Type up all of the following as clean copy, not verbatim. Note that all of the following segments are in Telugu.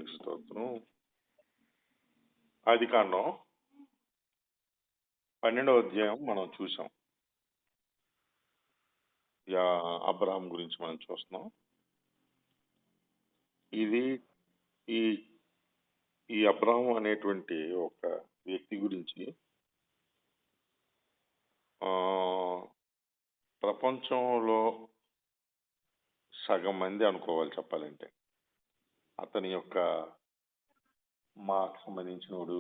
దేవునికి స్తోత్రం. ఆదికాండం 12వ అధ్యాయం మనం చూసాం. అబ్రహాం గురించి మనం చూస్తున్నాం. ఇది ఈ ఈ అబ్రహాం అనేటువంటి ఒక వ్యక్తి గురించి ప్రపంచంలో సగం మంది అనుకోవాలి చెప్పాలంటే. అతని యొక్క మాకు సంబంధించినోడు,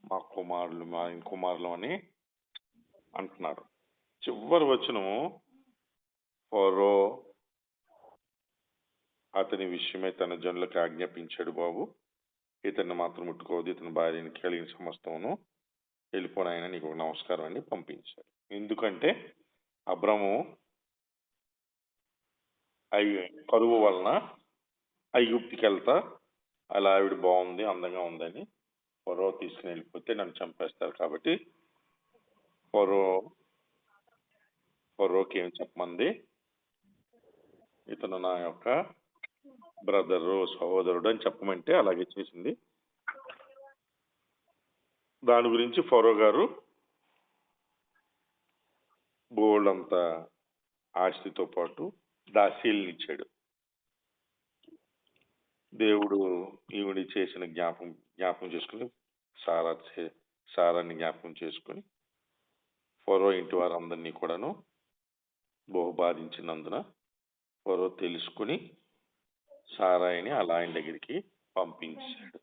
మా కుమారులు అని అంటున్నారు. చివరి వచనము ఫరో అతని విషయమై తన జనులకు ఆజ్ఞాపించాడు, బాబు ఇతన్ని మాత్రం ముట్టుకోవద్దు, ఇతని భార్యని కలిగిన సమస్తమును వెళ్ళిపోయిన నీకు ఒక నమస్కారం అని పంపించాడు. ఎందుకంటే అబ్రము కరువు వలన ఐగుప్తికి వెళ్తా అలా ఆవిడ బాగుంది, అందంగా ఉందని ఫరో తీసుకుని వెళ్ళిపోతే నన్ను చంపేస్తారు కాబట్టి ఫరోకి ఏం చెప్పమంది, ఇతను నా యొక్క బ్రదరు, సహోదరుడు అని చెప్పమంటే అలాగే చేసింది. దాని గురించి ఫరో గారు బోల్డ్ అంత ఆస్తితో పాటు దాసీల్ని ఇచ్చాడు. దేవుడు ఈవిడి చేసిన జ్ఞాపకం చేసుకుని సారాన్ని జ్ఞాపకం చేసుకుని ఫరో ఇంటి వారందరినీ కూడాను బహుబాధించినందున ఫరో తెలుసుకుని సారాయిని అలా ఆయన దగ్గరికి పంపించాడు.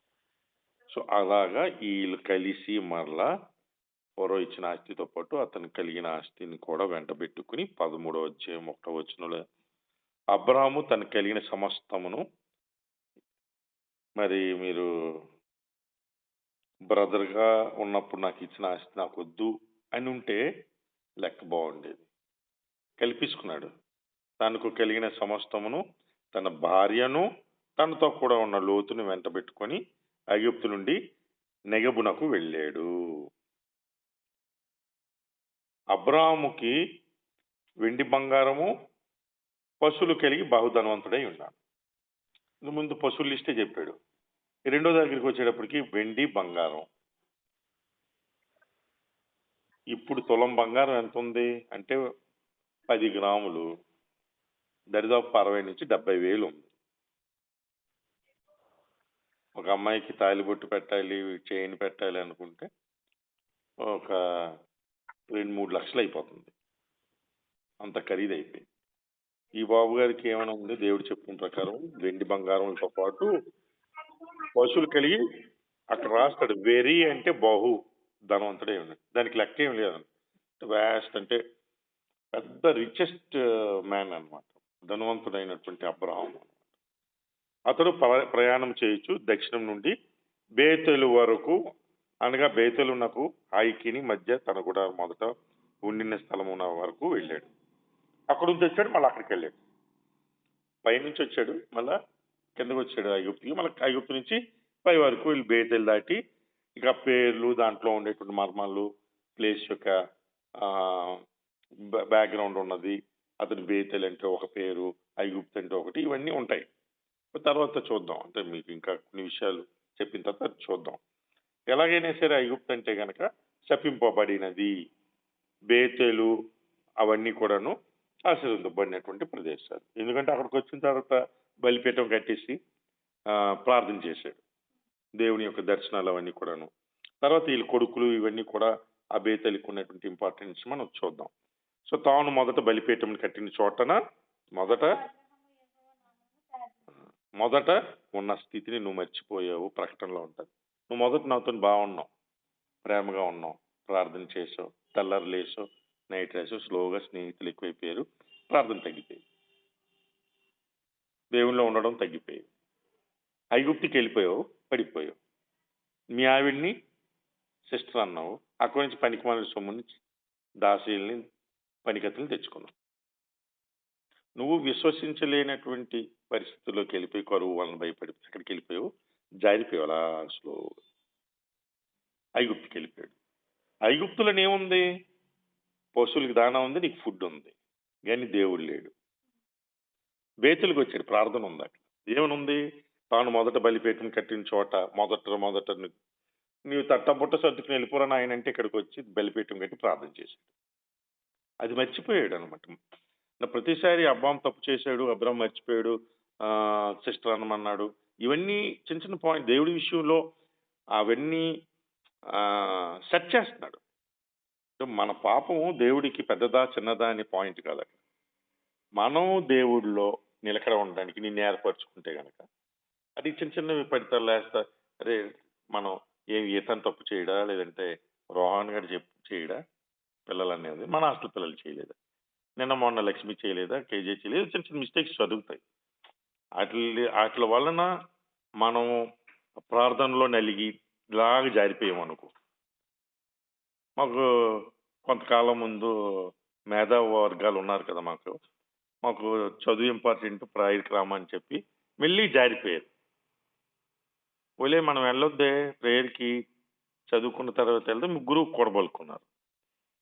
సో అలాగా వీళ్ళు కలిసి మరలా ఫరో ఇచ్చిన ఆస్తితో పాటు అతను కలిగిన ఆస్తిని కూడా వెంట పెట్టుకుని 13వ అధ్యాయం 1వ వచనంలో అబ్రహాము తను కలిగిన సమస్తమును, మరి మీరు బ్రదర్గా ఉన్నప్పుడు నాకు ఇచ్చిన ఆస్తి నాకు వద్దు అని ఉంటే లెక్క బాగుండేది. కల్పించుకున్నాడు. తనకు కలిగిన సమస్తమును, తన భార్యను, తనతో కూడా ఉన్న లోతుని వెంట పెట్టుకొని ఐగుప్తు నుండి నెగబునకు వెళ్ళాడు. అబ్రాహాముకి వెండి బంగారము పశువులు కలిగి బహుధనవంతుడై ఉన్నాడు. ముందు పశువుల లిస్టే చెప్పాడు. రెండో దగ్గరికి వచ్చేటప్పటికి వెండి బంగారం. ఇప్పుడు తులం బంగారం ఎంత ఉంది అంటే 10 గ్రాములు, దరిదాపు 60 నుంచి 70 వేలు ఉంది. ఒక అమ్మాయికి తాలిబొట్టు పెట్టాలి, చైన్ పెట్టాలి అనుకుంటే ఒక 2-3 లక్షలు అయిపోతుంది. అంత ఖరీదు అయిపోయింది. ఈ బాబు గారికి ఏమైనా ఉంది, దేవుడు చెప్పిన ప్రకారం వెండి బంగారంతో పాటు పశువులు కలిగి అక్కడ రాస్తాడు. వెరీ అంటే బహు ధనవంతుడే ఉన్నాడు. దానికి లెక్క ఏం లేదండి. వ్యాస్ట్ అంటే పెద్ద రిచెస్ట్ మ్యాన్ అనమాట, ధనవంతుడైనటువంటి అబ్రహాం. అతడు ప్రయాణం చేయొచ్చు దక్షిణం నుండి బేతెలు వరకు, అనగా బేతెలునకు హాయికిని మధ్య తన కూడా మొదట ఉండిన స్థలమున వరకు వెళ్ళాడు. అక్కడ నుంచి వచ్చాడు, మళ్ళీ అక్కడికి వెళ్ళాడు. పైనుంచి వచ్చాడు, మళ్ళా కిందకు వచ్చాడు ఐగుప్తికి. మళ్ళీ ఐగుప్తు నుంచి పై వరకు వీళ్ళు బేతెలు దాటి ఇక పేర్లు, దాంట్లో ఉండేటువంటి మర్మాలు, ప్లేస్ యొక్క బ్యాక్గ్రౌండ్ ఉన్నది. అతని బేతెల్ అంటే ఒక పేరు, ఐగుప్తు అంటే ఒకటి, ఇవన్నీ ఉంటాయి. తర్వాత చూద్దాం, అంటే మీకు ఇంకా కొన్ని విషయాలు చెప్పిన తర్వాత చూద్దాం. ఎలాగైనా సరే ఐగుప్తు అంటే కనుక శపింపబడినది, బేతెలు అవన్నీ కూడాను ఆశీర్వదించబడినటువంటి ప్రదేశాలు. ఎందుకంటే అక్కడికి వచ్చిన తర్వాత బలిపీఠం కట్టేసి ప్రార్థన చేశాడు. దేవుని యొక్క దర్శనాలు అవన్నీ కూడాను. తర్వాత వీళ్ళ కొడుకులు ఇవన్నీ కూడా ఆ బేతెలికి ఉన్నటువంటి ఇంపార్టెన్స్ మనం చూద్దాం. సో తాను మొదట బలిపీఠం కట్టిన చోటన మొదట ఉన్న స్థితిని నువ్వు మర్చిపోయావు. ప్రకటనలో ఉంటుంది. నువ్వు మొదట నాతో బాగున్నావు, ప్రేమగా ఉన్నావు, ప్రార్థన చేసావు, తెల్లారు లేసావు, నైట్ రేసావు, స్లోగా స్నేహితులు ఎక్కువైపోయారు, ప్రార్థన తగ్గిపోయింది, దేవుల్లో ఉండడం తగ్గిపోయావు, ఐగుప్తికి వెళ్ళిపోయావు, పడిపోయావు. మీ ఆవిడ్ని సిస్టర్ అన్నావు, అక్కడి నుంచి పనికిమాలిన సొమ్ముని, దాసీల్ని, పనికత్తులు తెచ్చుకున్నావు. నువ్వు విశ్వసించలేనటువంటి పరిస్థితుల్లోకి వెళ్ళిపోయి కరువు వలన భయపడి ఎక్కడికి వెళ్ళిపోయావు, జారిపోయావు. అలా స్లో ఐగుప్తికి వెళ్ళిపోయాడు. ఐగుప్తులను ఏముంది? పశువులకి దానా ఉంది, నీకు ఫుడ్ ఉంది, కానీ దేవుడు లేడు. బేతులకు వచ్చాడు, ప్రార్థన ఉంది. అక్కడ ఏమనుంది? తాను మొదట బలిపీఠం కట్టిన చోట మొదట మొదట నీవు తట్టబుట్ట సర్దుకుని వెళ్ళిపోరా నాయన అంటే ఇక్కడికి వచ్చి బలిపీఠం కట్టి ప్రార్థన చేశాడు. అది మర్చిపోయాడు అనమాట. ప్రతిసారి అబ్రాం తప్పు చేశాడు, అబ్రాం మర్చిపోయాడు, సిస్టర్ అనమన్నాడు. ఇవన్నీ చిన్న చిన్న పాయింట్ దేవుడి విషయంలో అవన్నీ సెట్ చేస్తున్నాడు. మన పాపము దేవుడికి పెద్దదా చిన్నదా అనే పాయింట్ కాదు అక్కడ. మనం దేవుడిలో నిలకడ ఉండడానికి నిన్ను ఏర్పరచుకుంటే గనక అది చిన్న చిన్నవి పెడతారు లేస్తా. అరే మనం ఈతను తప్పు చేయడా, లేదంటే రోహన్ గారు చేయడా పిల్లలు అనేది, మన హాస్టల్ పిల్లలు చేయలేదా, నిన్న మొన్న లక్ష్మి చేయలేదా, కేజీ చేయలేదు, చిన్న చిన్న మిస్టేక్స్ జరుగుతాయి. వాటి వలన మనం ప్రార్థనలో నలిగి ఇలాగ జారిపోయామనుకో. మాకు కొంతకాలం ముందు మేధావి వర్గాలు ఉన్నారు కదా, మాకు చదువు ఇంపార్టెంట్, ప్రేయర్కి రామని చెప్పి వెళ్ళి జారిపోయారు. ఒలే మనం వెళ్ళొద్దే ప్రేయర్కి, చదువుకున్న తర్వాత వెళ్తే ముగ్గురు కూడబలుకున్నారు.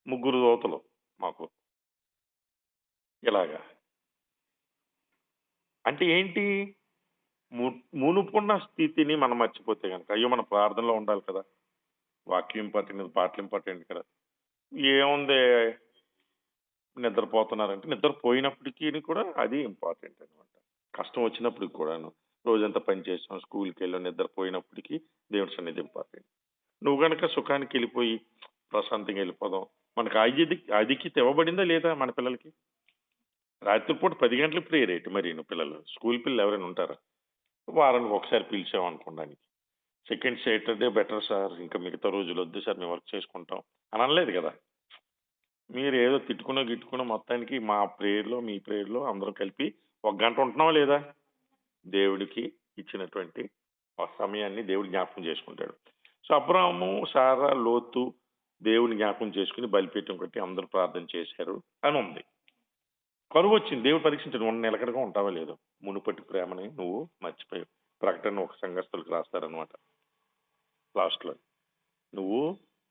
ముగ్గురు దోతలు మాకు. ఇలాగా అంటే ఏంటి, మునుపున్న స్థితిని మనం మర్చిపోతే కనుక, అయ్యో మన ప్రార్థనలో ఉండాలి కదా, వాక్యం ఇంపార్టెంట్, పాటలు ఇంపార్టెంట్ కదా, ఏముంది నిద్రపోతున్నారంటే నిద్రపోయినప్పటికీ కూడా అది ఇంపార్టెంట్ అనమాట. కష్టం వచ్చినప్పటికి కూడాను, రోజంతా పని చేసాం, స్కూల్కి వెళ్ళాం, నిద్రపోయినప్పటికీ దేవుడి సన్నిధి ఇంపార్టెంట్. నువ్వు కనుక సుఖానికి వెళ్ళిపోయి ప్రశాంతంగా వెళ్ళిపోదాం, మనకు అదికి తెవ్వబడిందా లేదా మన పిల్లలకి? రాత్రిపూట 10 గంటలకు ప్రేయర్ ఏంటి మరి? పిల్లలు స్కూల్ పిల్లలు ఎవరైనా ఉంటారా? వారానికి ఒకసారి పిలిచాం అనుకోవడానికి. సెకండ్ సాటర్డే బెటర్ సార్, ఇంకా మిగతా రోజులు వద్దు సార్, మేము వర్క్ చేసుకుంటాం అని అనలేదు కదా. మీరు ఏదో గిట్టుకున్న మొత్తానికి మా ప్రేయర్లో మీ ప్రేయర్లో అందరం కలిపి 1 గంట ఉంటున్నావా లేదా? దేవుడికి ఇచ్చినటువంటి ఆ సమయాన్ని దేవుడు జ్ఞాపకం చేసుకుంటాడు. సో అబ్రాహాము, సారా, లోతు దేవుని జ్ఞాపకం చేసుకుని బలిపీఠం కట్టి అందరూ ప్రార్థన చేశారు అని ఉంది. కరువు వచ్చింది, దేవుడు పరీక్షించాడు, ఉన్న నిలకడగా ఉంటావా లేదు, మునుపటి ప్రేమని నువ్వు మర్చిపోయావు. ప్రకటన ఒక సంఘస్థులకు రాస్తారనమాట లాస్ట్లో, నువ్వు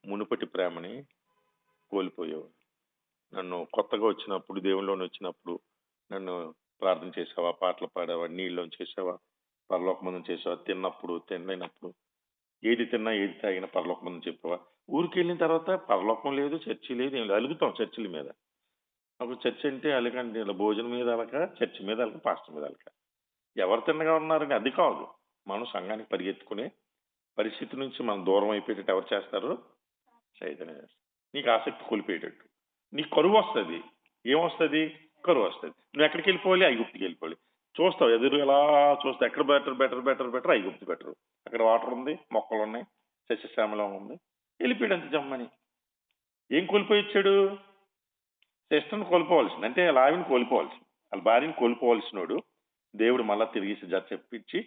మునుపటి ప్రేమని కోల్పోయావు. నన్ను కొత్తగా వచ్చినప్పుడు, దేవుళ్ళలోని వచ్చినప్పుడు నన్ను ప్రార్థన చేసావా, పాటలు పాడావా, నీళ్ళని చేసావా, పరలోకమందం చేసావా, తిన్నప్పుడు తినలేనప్పుడు, ఏది తిన్నా ఏది తాగినా పరలోకమందం చెప్పావా. ఊరికి వెళ్ళిన తర్వాత పరలోకం లేదు, చర్చి లేదు, ఏం లేదు, అలుగుతాం చర్చిల మీద. అప్పుడు చర్చ్ అంటే అలగండి, ఇలా భోజనం మీద అలక, చర్చి మీద అలక, పాస్టర్ మీద అలక. ఎవరు తిన్నగా ఉన్నారని అది కాదు, మనం సంఘానికి పరిగెత్తుకునే పరిస్థితి నుంచి మనం దూరం అయిపోయేటట్టు ఎవరు చేస్తారు? చైతన్య చేస్తారు. నీకు ఆసక్తి కోల్పోయేటట్టు, నీకు కరువు వస్తుంది. ఏమొస్తుంది? కరువు వస్తుంది. నువ్వు ఎక్కడికి వెళ్ళిపోవాలి? ఐగుప్తికి వెళ్ళిపోవాలి. చూస్తావు ఎదురు ఎలా చూస్తావు, ఎక్కడ బెటర్ బెటర్ బెటర్ బెటర్, ఐగుప్తి బెటర్. అక్కడ వాటర్ ఉంది, మొక్కలు ఉన్నాయి, సస్యశ్యామలం ఉంది. వెళ్ళిపోయాడు అంత జమ్మని. ఏం కోల్పోయి వచ్చాడు? సిస్టర్ని కోల్పోవాల్సింది, అంటే వాళ్ళ ఆవిని కోల్పోవాల్సింది, వాళ్ళ భార్యని కోల్పోవాల్సినోడు దేవుడు మళ్ళా తిరిగి చెప్పించి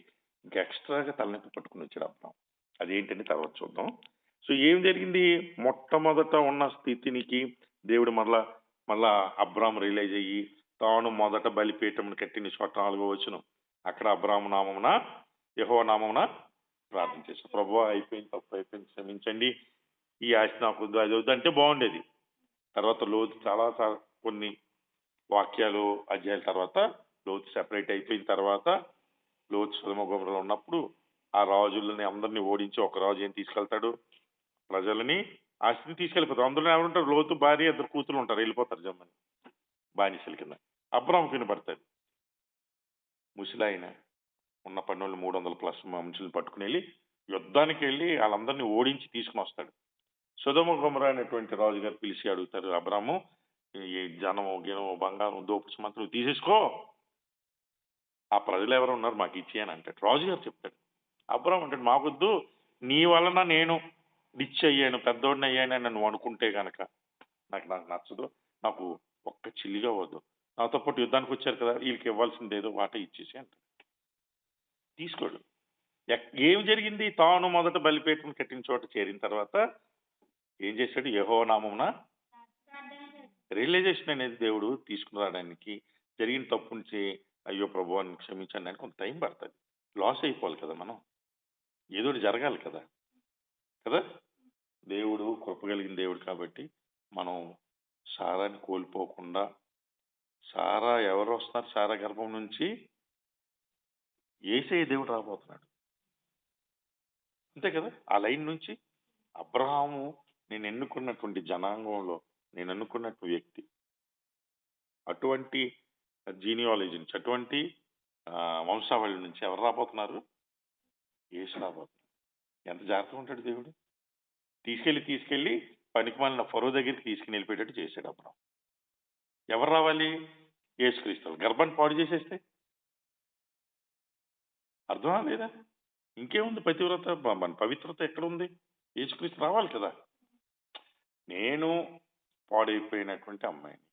ఇంకా ఎక్స్ట్రాగా తలనొప్పి పట్టుకుని వచ్చాడు అబ్బాం. అదేంటంటే తర్వాత చూద్దాం. సో ఏం జరిగింది? మొట్టమొదట ఉన్న స్థితినికి దేవుడు మళ్ళా అబ్రాం రియలైజ్ అయ్యి తాను మొదట బలిపీఠమును కట్టిన చోట 4వ వచనం, అక్కడ అబ్రాము నామమున, యెహోవా నామమున ప్రార్థన చేశాడు. ప్రభువా అయిపోయింది, తప్పు అయిపోయింది, క్షమించండి, ఈ ఆశ నాకు వద్దు, అది వద్దు అంటే బాగుండేది. తర్వాత లోతు చాలా కొన్ని వాక్యాలు అధ్యాయాల తర్వాత లోతు సెపరేట్ అయిపోయిన తర్వాత, లోతు సొదొమ గొమొర్రాలో ఉన్నప్పుడు ఆ రాజులని అందరినీ ఓడించి ఒక రాజు ఏం తీసుకెళ్తాడు? ప్రజలని ఆ స్థితి తీసుకెళ్ళిపోతారు. అందులో ఎవరుంటారు? లోతు భార్య, 2 కూతురు ఉంటారు, వెళ్ళిపోతారు జమ్మని బానిసల కింద. అబ్రాము వినపడతాడు, ముసలాయన ఉన్న 300+ మనుషులను పట్టుకుని వెళ్ళి యుద్ధానికి వెళ్ళి వాళ్ళందరినీ ఓడించి తీసుకుని వస్తాడు. సొదొమ గొమొర్రా అనేటువంటి రాజుగారు పిలిచి అడుగుతారు, అబ్రాము ఈ జనము గినము బంగారం దోపుడు మాత్రం తీసేసుకో, ఆ ప్రజలు ఎవరు ఉన్నారు మాకు ఇచ్చి అని అంటాడు. రాజుగారు చెప్తాడు. అబ్రాము అంటాడు, మాకొద్దు, నీ వలన నేను రిచ్ అయ్యాను, పెద్దోడిని అయ్యాను నన్ను అనుకుంటే గనక నాకు నచ్చదు, నాకు ఒక్క చిల్లిగా వద్దు, నాతో పాటు యుద్ధానికి వచ్చారు కదా, వీళ్ళకి ఇవ్వాల్సింది ఏదో వాట ఇచ్చేసి అంటాడు. తీసుకోడు. ఏం జరిగింది? తాను మొదట బలిపీఠం కట్టిన చోట చేరిన తర్వాత ఏం చేశాడు? యెహోవా నామమున రియలైజేషన్ అనేది దేవుడు తీసుకుని రావడానికి, జరిగిన తప్పు నుంచి అయ్యో ప్రభు అని క్షమించండి అని కొంత టైం పడుతుంది. లాస్ అయిపోవాలి కదా, మనం ఏదో జరగాలి కదా కదా. దేవుడు కృపగలిగిన దేవుడు కాబట్టి మనం సారాని కోల్పోకుండా, సారా ఎవరు వస్తున్నారు? సారా గర్భం నుంచి యేసయ్య దేవుడు రాబోతున్నాడు. అంతే కదా! ఆ లైన్ నుంచి అబ్రహాము నేను ఎన్నుకున్నటువంటి జనాంగంలో నేను ఎన్నుకున్నటువంటి వ్యక్తి. అటువంటి జీనియాలజీ నుంచి, అటువంటి వంశావళి నుంచి ఎవరు రాబోతున్నారు? యేసు రాబోతున్నారు. ఎంత జాగ్రత్తగా ఉంటాడు దేవుడు. తీసుకెళ్ళి పనికిమాలిన ఫరో దగ్గరికి తీసుకుని వెళ్ళిపోయేటట్టు చేశాడు అబ్రహాం. ఎవరు రావాలి? యేసుక్రీస్తు. గర్భాన్ని పాడు చేసేస్తే అర్థమా లేదా? ఇంకేముంది పతివ్రత, మన పవిత్రత ఎక్కడుంది? యేసుక్రీస్తు రావాలి కదా! నేను పాడైపోయినటువంటి అమ్మాయిని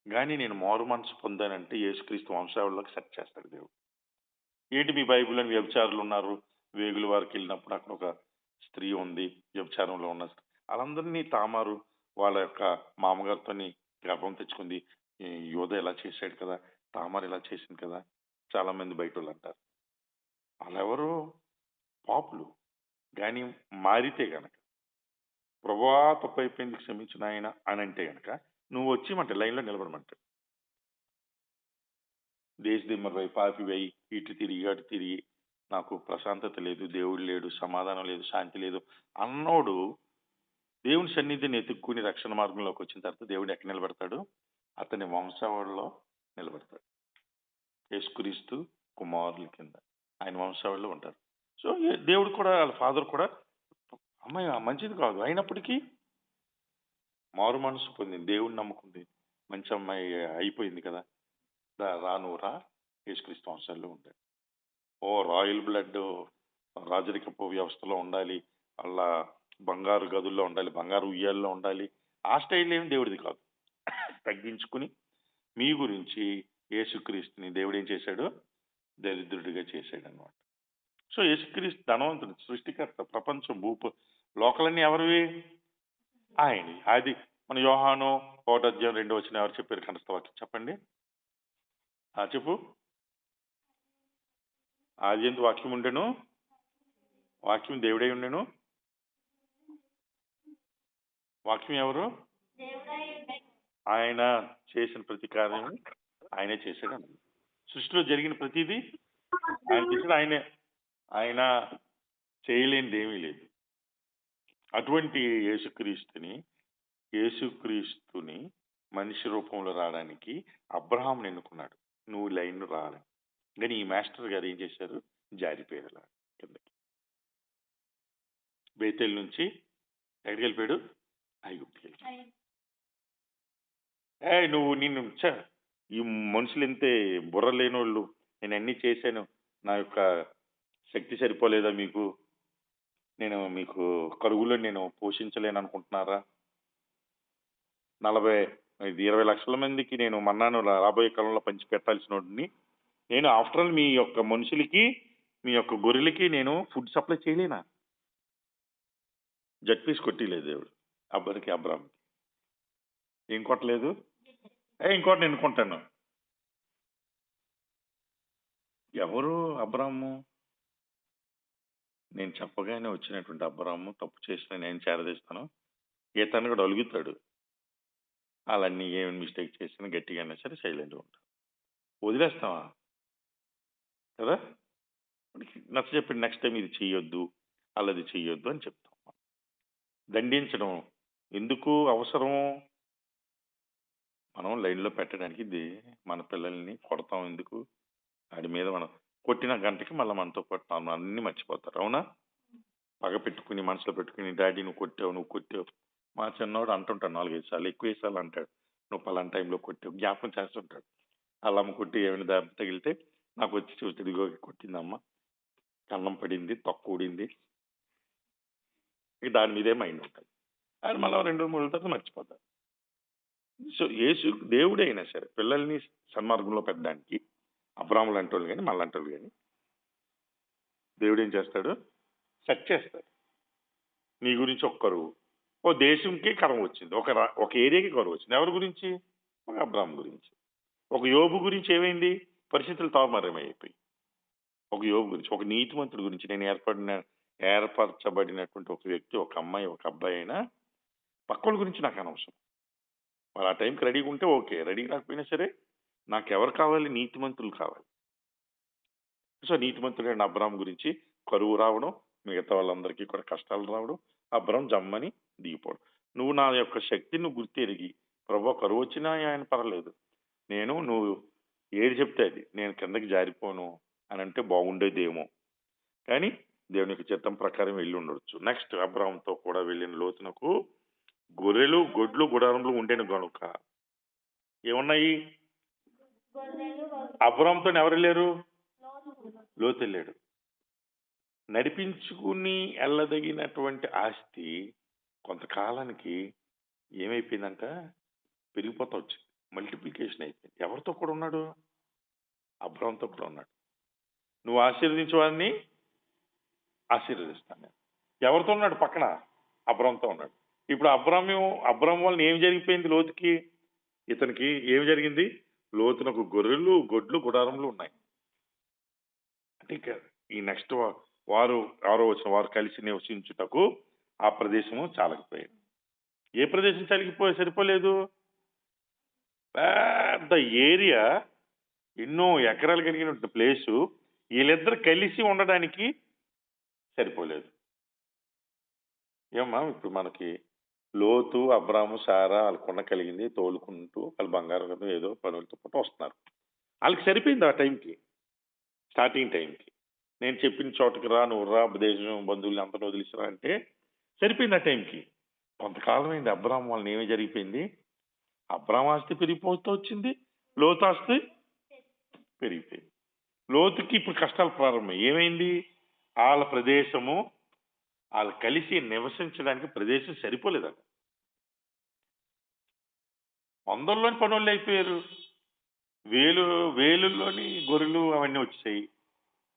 కానీ నేను మారు మనసు పొందానంటే యేసుక్రీస్తు వంశావళిలోకి సెట్ చేస్తాడు దేవుడు. ఏంటి మీ బైబిల్లో వ్యభిచారులు ఉన్నారు, వేగుల వారికి వెళ్ళినప్పుడు అక్కడ ఒక స్త్రీ ఉంది, వ్యభిచారంలో ఉన్న స్త్రీ. వాళ్ళందరినీ తామారు వాళ్ళ యొక్క మామగారితోని గర్భం తెచ్చుకుంది. ఈ యోధ ఇలా చేశాడు కదా, తామారు ఇలా చేసింది కదా, చాలా మంది బయట వాళ్ళు అంటారు. వాళ్ళెవరు? పాపులు. కానీ మారితే గనక ప్రభువా తప్పు అయిపోయింది క్షమించిన ఆయన అని అంటే గనక నువ్వు వచ్చి మంటే లైన్లో నిలబడమంటాడు. దేశదిమ్మరై పాపివై ఇటు తిరిగి అటు తిరిగి నాకు ప్రశాంతత లేదు, దేవుడు లేడు, సమాధానం లేదు, శాంతి లేదు అన్నోడు దేవుని సన్నిధిని ఎత్తుక్కుని రక్షణ మార్గంలోకి వచ్చిన తర్వాత దేవుడు ఎక్కడ నిలబెడతాడు? అతని వంశావళిలో నిలబెడతాడు. యేసుక్రీస్తు కుమారుల కింద ఆయన వంశావళిలో ఉంటారు. సో దేవుడు కూడా వాళ్ళ ఫాదర్ కూడా అమ్మాయి మంచిది కాదు అయినప్పటికీ మారు మనసు పొందింది, దేవుడిని నమ్ముకుంది, మంచి అమ్మాయి అయిపోయింది కదా, రా యేసుక్రీస్తు వంశాల్లో ఉంటాడు. రాయల్ బ్లడ్ రాజరికపు వ్యవస్థలో ఉండాలి, అలా బంగారు గదుల్లో ఉండాలి, బంగారు ఉయ్యాల్లో ఉండాలి, ఆ స్టైల్ ఏమి దేవుడిది కాదు. తగ్గించుకుని మీ గురించి యేసుక్రీస్తుని దేవుడు ఏం చేశాడు? దరిద్రుడిగా చేశాడు అనమాట. సో యేసుక్రీస్తు ధనవంతుడు, సృష్టికర్త, ప్రపంచం లోకలన్నీ ఎవరివి? ఆయనవి. అది మన యోహాను 1:2 ఎవరు చెప్పారు? కంఠస్థ వాక్యం చెప్పండి. చెప్పు. ఆది ఎందు వాక్యం ఉండెను, వాక్యం దేవుడై ఉండెను. వాక్యం ఎవరు? ఆయన చేసిన ప్రతి కార్యం ఆయనే చేశాడు అన్నది. సృష్టిలో జరిగిన ప్రతిదీ ఆయన చేశాడు. ఆయన చేయలేనిది ఏమీ లేదు. అటువంటి యేసుక్రీస్తుని మనిషి రూపంలో రావడానికి అబ్రహాం ఎన్నుకున్నాడు. నువ్వు లైన్ రాలని. కానీ ఈ మాస్టర్ గారు ఏం చేశారు? జారిపోయారు అలా కిందకి. బేతేల్ నుంచి ఎక్కడికి వెళ్ళిపోయాడు? ఐగుప్తుకి వెళ్ళిపోయాడు. నువ్వు ఈ మనుషులు ఎంతే బుర్ర లేని వాళ్ళు, నేను అన్ని చేశాను, నా యొక్క శక్తి సరిపోలేదా మీకు? నేను మీకు కరువులో నేను పోషించలేను అనుకుంటున్నారా? 20 లక్షల మందికి నేను మన్నాను రాబోయే కాలంలో పంచి పెట్టాల్సిన వాడిని నేను. ఆఫ్టర్ ఆల్ మీ యొక్క మనుషులకి, మీ యొక్క గొర్రెలకి నేను ఫుడ్ సప్లై చేయలేనా? జడ్పీస్ కొట్టిలేదు దేవుడు అబ్రాహాంకి. ఏం కొట్టలేదు? ఇంకోటి నేను ఎన్నుకుంటాను. ఎవరు అబ్రాహాము? నేను చెప్పగానే వచ్చినటువంటి అబ్రాహాము తప్పు చేసిన నేను చేరదీస్తాను. తను కూడా అలుగుతాడు. వాళ్ళన్నీ ఏమి మిస్టేక్ చేసినా గట్టిగా సరే సైలెంట్గా ఉంటాను. వదిలేస్తావా కదా? నచ్చ చెప్పండి, నెక్స్ట్ టైం ఇది చెయ్యొద్దు, అల్లది చెయ్యొద్దు అని చెప్తాం. దండించడం ఎందుకు అవసరం? మనం లైన్లో పెట్టడానికి మన పిల్లల్ని కొడతాం ఎందుకు? వాడి మీద మనం కొట్టిన గంటకి మళ్ళీ మనతో పాటు అన్నీ మర్చిపోతారు. అవునా? పగ పెట్టుకుని మనసులో పెట్టుకుని డాడీ నువ్వు కొట్టావు. మా చిన్నవాడు అంటుంటాడు 4-5 సార్లు, ఎక్కువ సార్లు అంటాడు నువ్వు పలానా టైంలో కొట్టావు, జ్ఞాపకం చేస్తుంటాడు. అల్లమ్మ కొట్టి ఏమైనా దెబ్బ తగిలితే నాకు వచ్చి చూస్తే ఇదిగో కొట్టిందమ్మ, కన్నం పడింది, తొక్క ఊడింది, దాని మీదే మైండ్ ఉంటుంది. అది మళ్ళీ 2-3 తర్వాత మర్చిపోతారు. సో దేవుడైనా సరే పిల్లల్ని సన్మార్గంలో పెట్టడానికి అబ్రాహ్మణులు లాంటి వాళ్ళు కానీ మళ్ళంటి వాళ్ళు కానీ దేవుడు ఏం చేస్తాడు? సెట్ చేస్తాడు. నీ గురించి ఒక కరువు, దేశంకి కరువు వచ్చింది, ఒక ఏరియాకి కరువు వచ్చింది. ఎవరి గురించి? ఒక అబ్రాహ్మణ్ గురించి. ఒక యోబు గురించి ఏమైంది? పరిస్థితులు తారుమారమైపోయి. ఒక యోబు గురించి, ఒక నీతిమంతుడి గురించి, నేను ఏర్పరచబడినటువంటి ఒక వ్యక్తి, ఒక అమ్మాయి, ఒక అబ్బాయి అయినా పక్కల గురించి నాకు అనవసరం. మరి ఆ టైంకి రెడీగా ఉంటే ఓకే, రెడీ రాకపోయినా సరే నాకు ఎవరు కావాలి? నీతిమంతులు కావాలి. సో నీతిమంతుడైన అబ్రాం గురించి కరువు రావడం, మిగతా వాళ్ళందరికీ కూడా కష్టాలు రావడం, అబ్రాం జమ్మని దిగిపోవడం. నువ్వు నా యొక్క శక్తిని నువ్వు గుర్తెరిగి, ప్రభు కరువు వచ్చినా ఆయన పర్లేదు, నువ్వు ఏది చెప్తే అది, నేను కిందకి జారిపోను అని అంటే బాగుండేదేమో. కానీ దేవుని యొక్క చిత్తం ప్రకారం వెళ్ళి ఉండొచ్చు. నెక్స్ట్ అబ్రాంతో కూడా వెళ్ళిన లోతునకు గొర్రెలు గొడ్లు గుడారంలో ఉండేను గనుక ఏమున్నాయి? అబ్రాంతో ఎవరు వెళ్ళారు? లోతు వెళ్ళాడు. నడిపించుకుని వెళ్ళదగినటువంటి ఆస్తి కొంతకాలానికి ఏమైపోయిందంట? పెరిగిపోతా వచ్చింది, మల్టిప్లికేషన్ అయిపోయింది. ఎవరితో కూడా ఉన్నాడు? అబ్రాంతో కూడా ఉన్నాడు. నువ్వు ఆశీర్వదించే వారిని ఆశీర్వదిస్తాను నేను. ఎవరితో ఉన్నాడు? పక్కన అబ్రాంతో ఉన్నాడు. ఇప్పుడు అబ్రాం వలన ఏం జరిగిపోయింది? లోతుకి, ఇతనికి ఏం జరిగింది? లోతునకు గొర్రెలు గొడ్లు గుడారంలో ఉన్నాయి. అంటే ఇక ఈ నెక్స్ట్ వారు 6వ వచనం, వారు కలిసి నివసించుటకు ఆ ప్రదేశము చాలకపోయింది. ఏ ప్రదేశం సరిపోలేదు? పెద్ద ఏరియా, ఎన్నో ఎకరాలు కలిగిన ప్లేసు, వీళ్ళిద్దరు కలిసి ఉండడానికి సరిపోలేదు. ఏమమ్మా, ఇప్పుడు మనకి లోతు, అబ్రాము, సారా వాళ్ళ కొండ కలిగింది, తోలుకుంటూ వాళ్ళు బంగారం ఏదో పనులతో పాటు వస్తున్నారు. వాళ్ళకి సరిపోయింది ఆ టైంకి, స్టార్టింగ్ టైంకి. నేను చెప్పిన చోటుకి రా, నువ్వు రా, దేశం బంధువులు అంతా వదిలిసిరా అంటే సరిపోయింది ఆ టైంకి. కొంతకాలం అయింది, అబ్రాం వాళ్ళని ఏమి జరిగిపోయింది? అబ్రాం ఆస్తి పెరిగిపోతూ వచ్చింది, లోతు ఆస్తి పెరిగిపోయింది. లోతుకి ఇప్పుడు కష్టాలు ప్రారంభం. ఏమైంది? వాళ్ళ ప్రదేశము, వాళ్ళు కలిసి నివసించడానికి ప్రదేశం సరిపోలేదట. వందల్లోని పనులు అయిపోయారు, వేలుల్లోని గొర్రెలు అవన్నీ వచ్చాయి.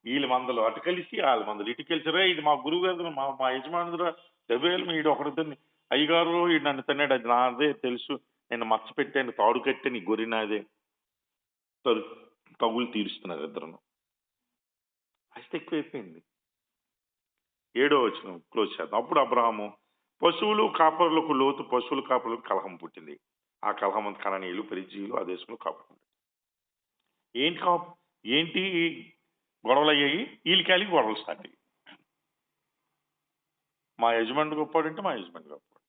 వీళ్ళ మందలు అటు కలిసి, వాళ్ళ మందలు ఇటు కలిసిరా, ఇది మా గురువు గారు, మా యజమానురా, డబ్బేలు వీడు ఒకరిద్దరిని, అయ్యగారు వీడు నన్ను తిన్నాడు, అది నాదే తెలుసు, నేను మచ్చ పెట్టాను, తాడు కట్టాను, ఈ గొర్రె నాదే, తగులు తీరుస్తున్నారు ఇద్దరును. అస్తే ఎక్కువైపోయింది. 7వ వచనం క్లోజ్ చేద్దాం. అప్పుడు అబ్రహాము పశువులు కాపరులకు, లోతు పశువులు కాపరులకు కలహం పుట్టింది. ఆ కలహం అంత కనానీయులు, పెరిజీయులు ఆ దేశంలో కాపుకుంటారు. ఏంటి గొడవలు అయ్యాయి? వీళ్ళకి గొడవలు స్టార్ట్ అయ్యాయి. మా యజమానుడు గొప్పవాడంటే మా యజమాని గొప్పవాడు.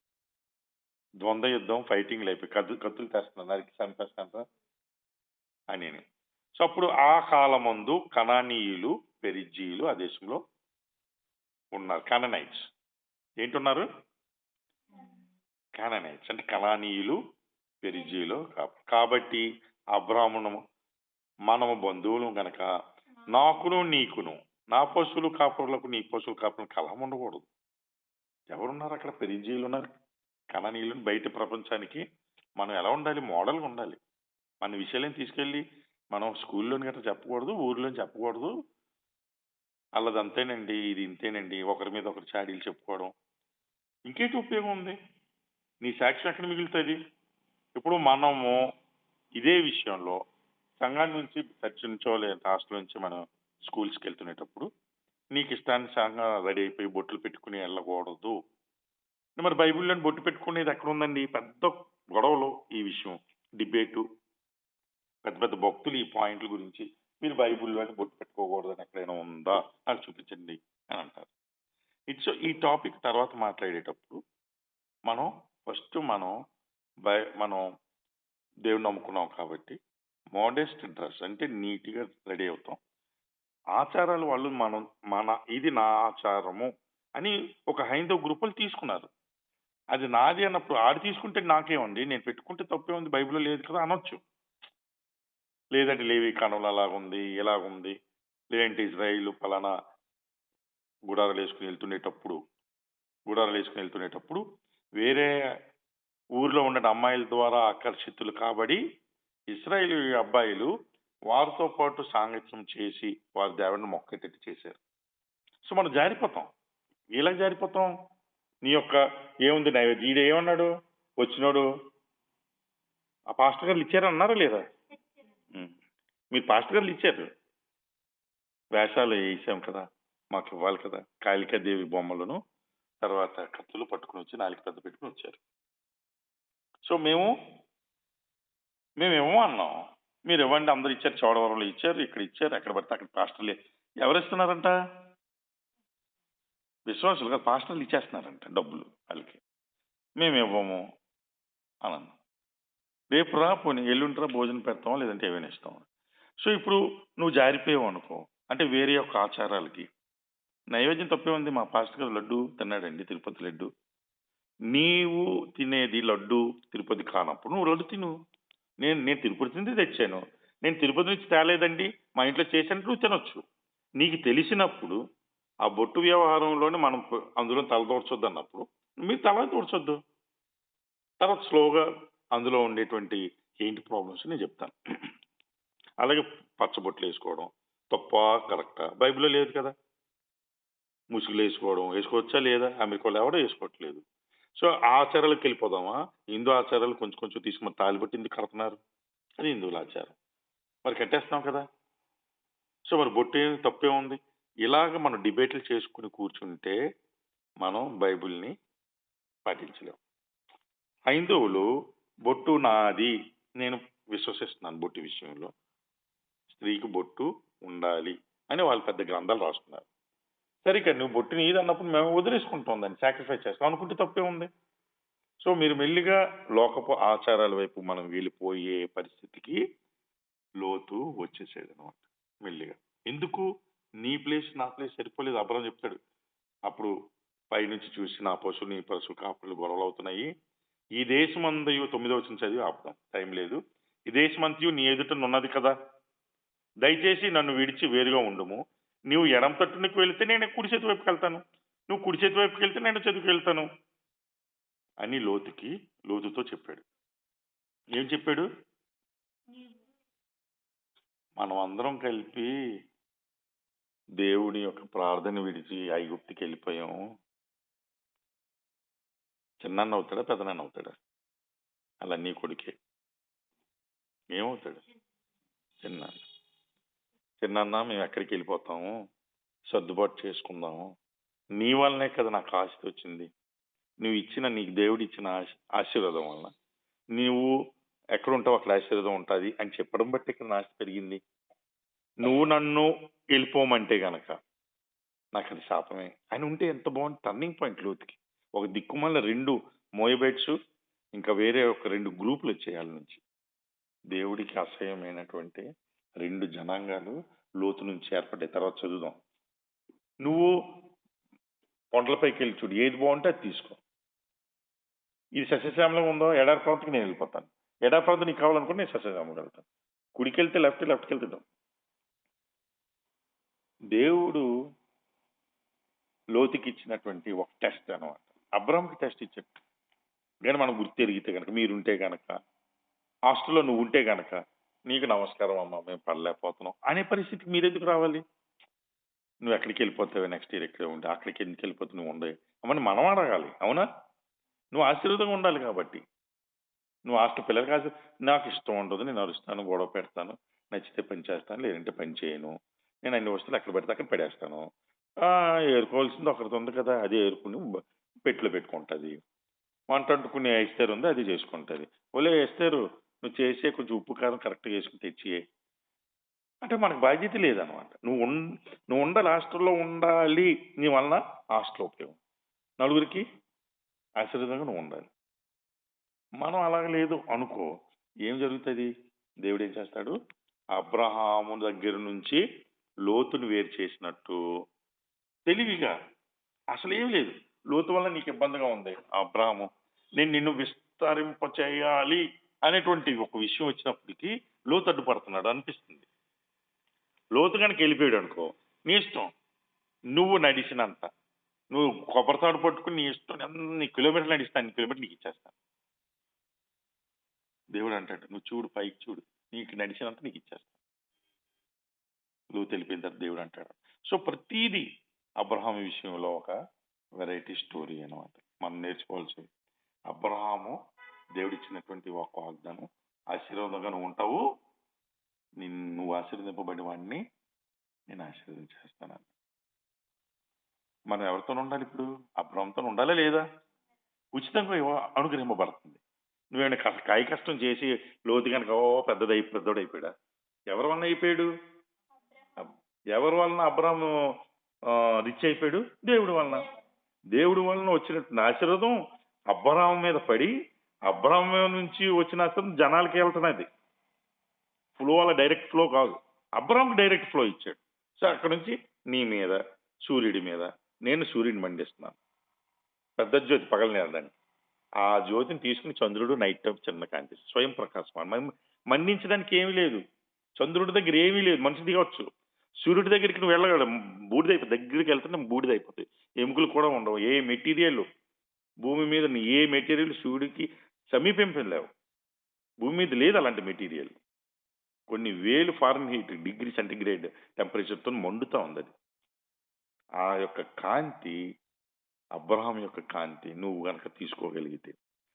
ద్వంద్వ యుద్ధం, ఫైటింగ్లు అయిపోయి, కత్తులు తెస్తున్నారు, నరికి చంపేస్తాంట అని. సో అప్పుడు ఆ కాలమందు కనానీయులు, పెరిజీయులు ఆ దేశంలో ఉన్నారు. కాననైట్స్ ఏంటున్నారు? కాననైట్స్ అంటే కనానీయులు, పెరిజీయులు. కాబట్టి అబ్రాహ్మణము మనము బంధువులు గనక నాకును నీకును, నా పశువులు కాపురులకు నీ పశువులు కాపురులకు కలహం ఉండకూడదు. ఎవరున్నారు అక్కడ? పెరిజీయులు ఉన్నారు, కనానీయులు. బయట ప్రపంచానికి మనం ఎలా ఉండాలి? మోడల్గా ఉండాలి. మన విషయాలను తీసుకెళ్ళి మనం స్కూల్లోని గట్రా చెప్పకూడదు, ఊర్లోని చెప్పకూడదు. వాళ్ళది అంతేనండి, ఇది ఇంతేనండి, ఒకరి మీద ఒకరు చాడీలు చెప్పుకోవడం ఇంకేంటి ఉపయోగం ఉంది? నీ సాక్ష్యం ఎక్కడ మిగులుతుంది? ఇప్పుడు మనము ఇదే విషయంలో సంఘాన్ని నుంచి, చర్చ నుంచో లేదా హాస్టల్ నుంచి మనం స్కూల్స్కి వెళ్తునేటప్పుడు నీకు ఇష్టాన్ని సంఘం రెడీ అయిపోయి బొట్లు పెట్టుకుని వెళ్ళకూడదు. మరి బైబిల్లోని బొట్టు పెట్టుకునేది ఎక్కడ ఉందండి? పెద్ద గొడవలు ఈ విషయం, డిబేటు, పెద్ద పెద్ద భక్తులు ఈ పాయింట్ల గురించి, మీరు బైబిల్లోని బొట్టు పెట్టుకోకూడదని ఎక్కడైనా ఉందా నాకు చూపించండి అని అంటారు. ఈ టాపిక్ తర్వాత మాట్లాడేటప్పుడు మనం ఫస్ట్ మనం దేవుని నమ్ముకున్నాం కాబట్టి మోడెస్ట్ డ్రెస్ అంటే నీట్గా రెడీ అవుతాం. ఆచారాలు వాళ్ళు ఇది నా ఆచారము అని ఒక హైందవ గ్రూపులు తీసుకున్నారు. అది నాది అన్నప్పుడు ఆడు తీసుకుంటే నాకేముంది, నేను పెట్టుకుంటే తప్పే ఉంది, బైబిల్లో లేదు కదా అనొచ్చు. లేదంటే లేవి కాలంలో అలాగుంది, ఇలాగుంది, లేదంటే ఇజ్రాయిల్ ఫలానా గుడారాలు వేసుకుని వెళ్తునేటప్పుడు వేరే ఊర్లో ఉండే అమ్మాయిల ద్వారా ఆకర్షితులు కాబడి ఇశ్రాయేలు అబ్బాయిలు వారితో పాటు సాంగత్యం చేసి వారి దేవుడిని మొక్కేటట్టు చేశారు. సో మనం జారిపోతాం. ఇలా జారిపోతాం. నీ యొక్క ఏముంది నైవేద్యం, ఈడు ఏమన్నాడు? వచ్చినోడు ఆ పాస్టర్ గారు ఇచ్చారు అన్నారా లేదా? మీరు పాస్టర్ గారు ఇచ్చారు, వేషాలు వేసాం కదా, మాకు ఇవ్వాలి కదా. కాళికాదేవి బొమ్మలను తర్వాత కత్తులు పట్టుకుని వచ్చి నాలుగు పెద్ద పెట్టుకుని వచ్చారు. సో మేమేమో అన్నాం, మీరు ఇవ్వండి, అందరు ఇచ్చారు, చోడవరంలో ఇచ్చారు, ఇక్కడ ఇచ్చారు, ఎక్కడ పడితే అక్కడ పాస్టర్లే ఎవరిస్తున్నారంట? విశ్వాసులు కాదు, పాస్టర్లు ఇచ్చేస్తున్నారంట డబ్బులు వాళ్ళకి. మేము ఇవ్వము అని అన్నాం. రేపు రా, పోనీ ఎల్లుండిరా, భోజనం పెడతాం, లేదంటే ఏమైనా ఇస్తాం. సో ఇప్పుడు నువ్వు జారిపోయావు అనుకో, అంటే వేరే యొక్క ఆచారాలకి నైవేద్యం తప్పే ఉంది. మా పాస్టర్ గారు లడ్డు తిన్నాడండి, తిరుపతి లడ్డు. నీవు తినేది లడ్డు తిరుపతి కానప్పుడు నువ్వు లడ్డు తిను. నేను నేను తిరుపతి నుంచి తెచ్చాను, నేను తిరుపతి నుంచి తేలేదండి, మా ఇంట్లో చేశాను, నువ్వు తినొచ్చు. నీకు తెలిసినప్పుడు ఆ బొట్టు వ్యవహారంలోనే మనం అందులో తలదూర్చొద్దు అన్నప్పుడు మీరు తల దూర్చొద్దు. తర్వాత స్లోగా అందులో ఉండేటువంటి ఏంటి ప్రాబ్లమ్స్ నేను చెప్తాను. అలాగే పచ్చబొట్లు వేసుకోవడం తప్ప కరెక్టా? బైబిల్లో లేదు కదా. ముసుగులు వేసుకోవడం వేసుకోవచ్చా లేదా? అమెరికాలో ఎవడో వేసుకోవట్లేదు. సో ఆచారాలకు వెళ్ళిపోదామా? హిందూ ఆచారాలు కొంచెం కొంచెం తీసుకుని తాలిబట్టి ఎందుకు కడుతున్నారు? అది హిందువుల ఆచారం, మరి కట్టేస్తున్నాం కదా. సో మరి బొట్టు ఏమి తప్పే ఉంది? ఇలాగ మనం డిబేట్లు చేసుకుని కూర్చుంటే మనం బైబిల్ని పాటించలేం. హైందవులు బొట్టు నాది, నేను విశ్వసిస్తున్నాను బొట్టు విషయంలో, స్త్రీకి బొట్టు ఉండాలి అని వాళ్ళు పెద్ద గ్రంథాలు రాసుకున్నారు. సరే ఇక నువ్వు బొట్టు నీది అన్నప్పుడు మేము వదిలేసుకుంటాం, దాన్ని సాక్రిఫైస్ చేస్తాం అనుకుంటే తప్పే ఉంది. సో మీరు మెల్లిగా లోకపు ఆచారాల వైపు మనం వెళ్ళిపోయే పరిస్థితికి లోతు వచ్చేసేది అనమాట మెల్లిగా. ఎందుకు? నీ ప్లేస్ నా ప్లేస్ సరిపోలేదు. అబ్రహం చెప్తాడు, అప్పుడు పైనుంచి చూసి నా పశువు నీ పశువు కాపులు గొడవలు అవుతున్నాయి, ఈ దేశమంతయు 9వ వచనం చదివి ఆపుదాం, టైం లేదు. ఈ దేశమంతయు నీ ఎదుట ఉన్నది కదా, దయచేసి నన్ను విడిచి వేరుగా ఉండుము. నువ్వు ఎడం తట్టునికి వెళితే నేను కుడి చేతి వైపుకి వెళ్తాను, నువ్వు కుడి చేతి వైపుకి వెళ్తే నేను చదువుకు వెళ్తాను అని లోతుతో చెప్పాడు. ఏం చెప్పాడు? మనం అందరం కలిపి దేవుడి యొక్క ప్రార్థన విడిచి ఐగుప్తికి వెళ్ళిపోయాము. చిన్నాన్న అవుతాడా, పెద్దనాన్న అవుతాడా? అలా నీ కొడుకే. ఏమవుతాడు? చిన్నాన్న. చిన్నాన్న మేము ఎక్కడికి వెళ్ళిపోతాము, సర్దుబాటు చేసుకుందాము, నీ వల్లనే కదా నాకు ఆస్తి వచ్చింది, నువ్వు ఇచ్చిన, నీకు దేవుడు ఇచ్చిన ఆశీర్వాదం వలన నువ్వు ఎక్కడ ఉంటావు అక్కడ ఆశీర్వాదం ఉంటుంది అని చెప్పడం బట్టి ఇక్కడ నా ఆస్తి పెరిగింది. నువ్వు నన్ను వెళ్ళిపోమంటే గనక నాకు అది శాపమే అని ఉంటే ఎంత బాగుంది. టర్నింగ్ పాయింట్ లోతుకి. ఒక దిక్కుమల్ల 2 మోయబైట్స్, ఇంకా వేరే ఒక 2 గ్రూపులు వచ్చేయాల నుంచి. దేవుడికి అసహ్యమైనటువంటి 2 జనాంగాలు లోతు నుంచి ఏర్పడ్డాయి. తర్వాత చదువుదాం. నువ్వు కొండలపైకి వెళ్ళి చూడు, ఏది బాగుంటే అది తీసుకో. ఇది సస్యశ్యామలంగా ఉందో, ఎడారి ప్రాంతంకి నేను వెళ్ళిపోతాను. ఎడారి ప్రాంతం నీకు కావాలనుకుంటే నేను సస్యశ్యామలంగా వెళ్తాను. కుడికి వెళ్తే లెఫ్ట్కి వెళ్తాం. దేవుడు లోతుకి ఇచ్చినటువంటి ఒక టెస్ట్ అనమాట. అబ్రహాంకి టెస్ట్ ఇచ్చాడు. కానీ మనం గుర్తెరిగితే కనుక, మీరుంటే కనుక, హాస్టల్లో నువ్వు ఉంటే కనుక, నీకు నమస్కారం అమ్మా మేము పడలేకపోతున్నాం అనే పరిస్థితికి మీరెందుకు రావాలి? నువ్వు ఎక్కడికి వెళ్ళిపోతావు, నెక్స్ట్ ఇయర్ ఎక్కడే ఉంటే అక్కడికి ఎందుకు వెళ్ళిపోతావు, నువ్వు ఉండే అమ్మని మనం అడగాలి. అవునా? నువ్వు ఆశీర్వాదంగా ఉండాలి కాబట్టి. నువ్వు హాస్టల్ పిల్లలకి నాకు ఇష్టం ఉండదు, నేను అరుస్తాను, గొడవ పెడతాను, నచ్చితే పని చేస్తాను, లేదంటే పని చేయను, నేను అన్ని వస్తువులు ఎక్కడ పెడితే అక్కడ పడేస్తాను. ఏరుకోవాల్సింది ఒకరిది ఉంది కదా, అది ఏరుకుని పెట్టులో పెట్టుకుంటుంది. వంట వండుకునే ఎస్తారు ఉంది, అది చేసుకుంటుంది. ఓలే ఎస్తారు, నువ్వు చేసే కొంచెం ఉప్పు కారం కరెక్ట్గా వేసుకుని తెచ్చి అంటే మనకు బాధ్యత లేదనమాట. నువ్వు ఉండాలి, హాస్టల్లో ఉండాలి, నీ వలన హాస్టల్ ఉపయోగం, నలుగురికి ఆశీర్వాదంగా నువ్వు ఉండాలి. మనం అలాగ లేదు అనుకో, ఏం జరుగుతుంది? దేవుడు ఏం చేస్తాడు? అబ్రహాము దగ్గర నుంచి లోతును వేరు చేసినట్టు తెలివిగా, అసలు ఏం లేదు, లోతు వల్ల నీకు ఇబ్బందిగా ఉంది అబ్రహాము, నేను నిన్ను విస్తరింప చేయాలి అనేటువంటి ఒక విషయం వచ్చినప్పటికీ లోతు అడ్డుపడుతున్నాడు అనిపిస్తుంది. లోతు కనుక వెళ్ళిపోయాడు అనుకో, నీ ఇష్టం, నువ్వు నడిచినంత, నువ్వు కొబ్బరితాడు పట్టుకుని నీ ఇష్టం ఎన్ని కిలోమీటర్లు నడిస్తాను, అన్ని కిలోమీటర్లు నీకు ఇచ్చేస్తాను. దేవుడు అంటాడు, నువ్వు చూడు పైకి చూడు, నీకు నడిచినంత నీకు ఇచ్చేస్తాను. లోతు వెళ్ళిపోయిన తర్వాత దేవుడు అంటాడు. సో ప్రతీది అబ్రహాం విషయంలో ఒక వెరైటీ స్టోరీ అనమాట. మనం నేర్చుకోవాల్సింది, అబ్రహాము దేవుడిచ్చినటువంటి ఒక వాగ్దానం, ఆశీర్వాదంగా నువ్వు ఉంటావు, నువ్వు ఆశీర్వదింపబడిన వాడిని నేను ఆశీర్వదించేస్తాను. మనం ఎవరితో ఉండాలి ఇప్పుడు? అబ్రహాంతో ఉండాలా లేదా? ఉచితంగా అనుగ్రహింపబడుతుంది. నువ్వేమైనా కాయ కష్టం చేసి లోతు కనుక పెద్దోడైపోయాడా? ఎవరి వల్ల అయిపోయాడు? ఎవరి వలన అబ్రాము రిచ్ అయిపోయాడు? దేవుడి వలన. దేవుడి వలన వచ్చినట్టు ఆశీర్వాదం అబ్రాము మీద పడి అబ్రాము మీద నుంచి వచ్చిన ఆశీర్వాదం జనాలకి వెళ్తున్నది. ఫ్లో అలా డైరెక్ట్ ఫ్లో కాదు. అబ్రాముకి డైరెక్ట్ ఫ్లో ఇచ్చాడు. సో అక్కడ నుంచి నీ మీద, సూర్యుడి మీద, నేను సూర్యుడిని మండిస్తున్నాను. పెద్ద జ్యోతి పగలనేరడానికి. ఆ జ్యోతిని తీసుకుని చంద్రుడు నైట్ టైం చిన్న కాంతి స్వయం ప్రకాశం మండించడానికి ఏమీ లేదు. చంద్రుడి దగ్గర ఏమీ లేదు, మనిషి దిగవచ్చు. సూర్యుడి దగ్గరికి నువ్వు వెళ్ళగలవు, బూడిదైపోతుంది. దగ్గరికి వెళ్తే బూడిదైపోతాయి. ఎముకలు కూడా ఉండవు. ఏ మెటీరియల్ భూమి మీద ఏ మెటీరియల్ సూర్యుడికి సమీపింపలేవు. భూమి మీద లేదు అలాంటి మెటీరియల్. కొన్ని వేలు ఫారెన్ హీట్ డిగ్రీ సెంటిగ్రేడ్ టెంపరేచర్తో మండుతూ ఉంది అది. ఆ యొక్క కాంతి, అబ్రహాం యొక్క కాంతి నువ్వు గనక తీసుకోగలిగితే,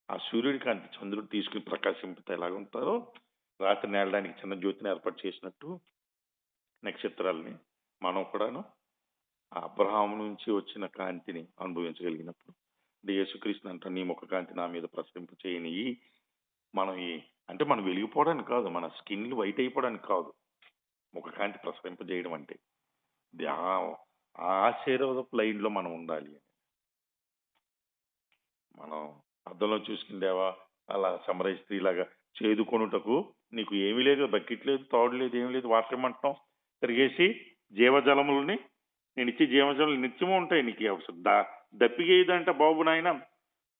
ఆ సూర్యుడి కాంతి చంద్రుడు తీసుకుని ప్రకాశింపితే ఎలాగుంటారో, రాత్రి నేలడానికి చిన్న జ్యోతిని ఏర్పాటు చేసినట్టు నక్షత్రాలని మనం కూడాను ఆ అబ్రహాం నుంచి వచ్చిన కాంతిని అనుభవించగలిగినప్పుడు, యేసుక్రీస్తు అంటాం నీ ముఖ కాంతి నా మీద ప్రసరింప చేయని మనం అంటే మనం వెలిగిపోవడానికి కాదు, మన స్కిన్లు వైట్ అయిపోవడానికి కాదు, ముఖ కాంతి ప్రసరింపజేయడం అంటే ఆ ఆశీర్వాదపు లైన్లో మనం ఉండాలి. మనం అద్దంలో చూసుకుందేవా అలా సమరయ స్త్రీలాగా చేదుకొనుటకు నీకు ఏమీ లేదు, బకెట్ లేదు, తాడు లేదు, ఏమీ లేదు, వాటర్ ఏమంటాం తిరిగేసి జీవజలములని నేను ఇచ్చే జీవజలం నిత్యము ఉంటాయి. నీకు దప్పిగేదంటే బాబు నాయన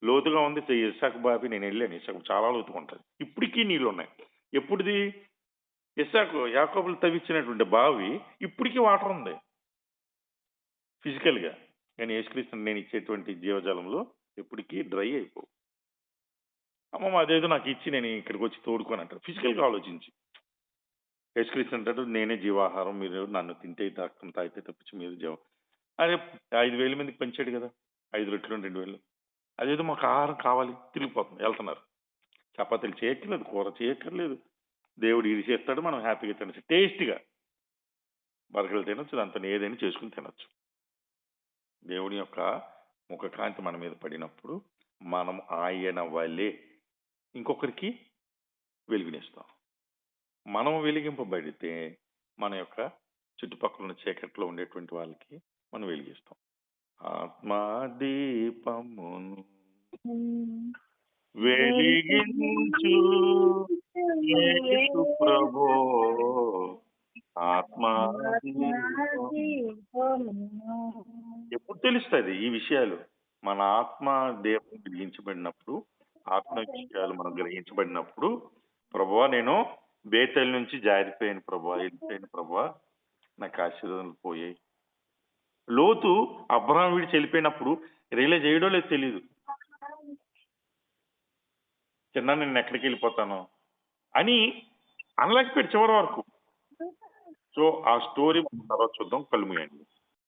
లోతుగా ఉంది. ఇసాకు బాబి నేను వెళ్ళాను, ఇసాకు చాలా లోతుగా ఉంటుంది. ఇప్పటికీ నీళ్ళు ఉన్నాయి. ఎప్పుడుది? ఇసాకు యాకోబులు తవ్వించినటువంటి బావి ఇప్పటికీ వాటర్ ఉంది ఫిజికల్గా. కానీ యేసుక్రీస్తు నేను ఇచ్చేటువంటి జీవజలంలో ఎప్పటికీ డ్రై అయిపో. అమ్మమ్మ అదేదో నాకు ఇచ్చి నేను ఇక్కడికి వచ్చి తోడుకొని అంటారు. ఫిజికల్గా ఆలోచించి యేసుక్రీస్తు అంటాడు నేనే జీవాహారం, మీరు నన్ను తింటే రక్తం తాగితే తప్పించి మీరు జీవం. అదే 5,000 మందికి పంచాడు కదా, 5 రొట్టెలు 2,000. అదేదో మాకు ఆహారం కావాలి, తిరిగిపోతుంది, వెళ్తున్నారు. చపాతీలు చేయక్కర్లేదు, కూర చేయక్కర్లేదు, దేవుడు ఇది చేస్తాడు, మనం హ్యాపీగా తినచ్చు, టేస్ట్గా బర్గర్లు తినచ్చు, దాంతో ఏదైనా చేసుకుని తినచ్చు. దేవుని యొక్క ముఖ కాంతి మన మీద పడినప్పుడు మనం ఆయన వల్లే ఇంకొకరికి వెలుగునిస్తాం. మనం వెలిగింపబడితే మన యొక్క చుట్టుపక్కల ఉన్న చీకట్లో ఉండేటువంటి వాళ్ళకి మనం వెలిగిస్తాం. ఆత్మదీపమును వెలిగించు యేసు ప్రభో, ఎప్పుడు తెలుస్తుంది ఈ విషయాలు? మన ఆత్మ దేవం గ్రహించబడినప్పుడు, ఆత్మ విషయాలు మనం గ్రహించబడినప్పుడు, ప్రభువా నేను బేతేలు నుంచి జారిపోయాను ప్రభువా, వెళ్ళిపోయాను ప్రభువా, నాకు ఆశీర్వాదాలు పోయాయి. లోతు అబ్రహాం విడిచి వెళ్ళిపోయినప్పుడు రియలైజ్ చేయడో లేదు తెలియదు. చిన్న నేను ఎక్కడికి వెళ్ళిపోతాను అని అనలేకపోయాడు చివరి వరకు. సో ఆ స్టోరీ తర్వాత చూద్దాం. కళ్ళు మూయండి.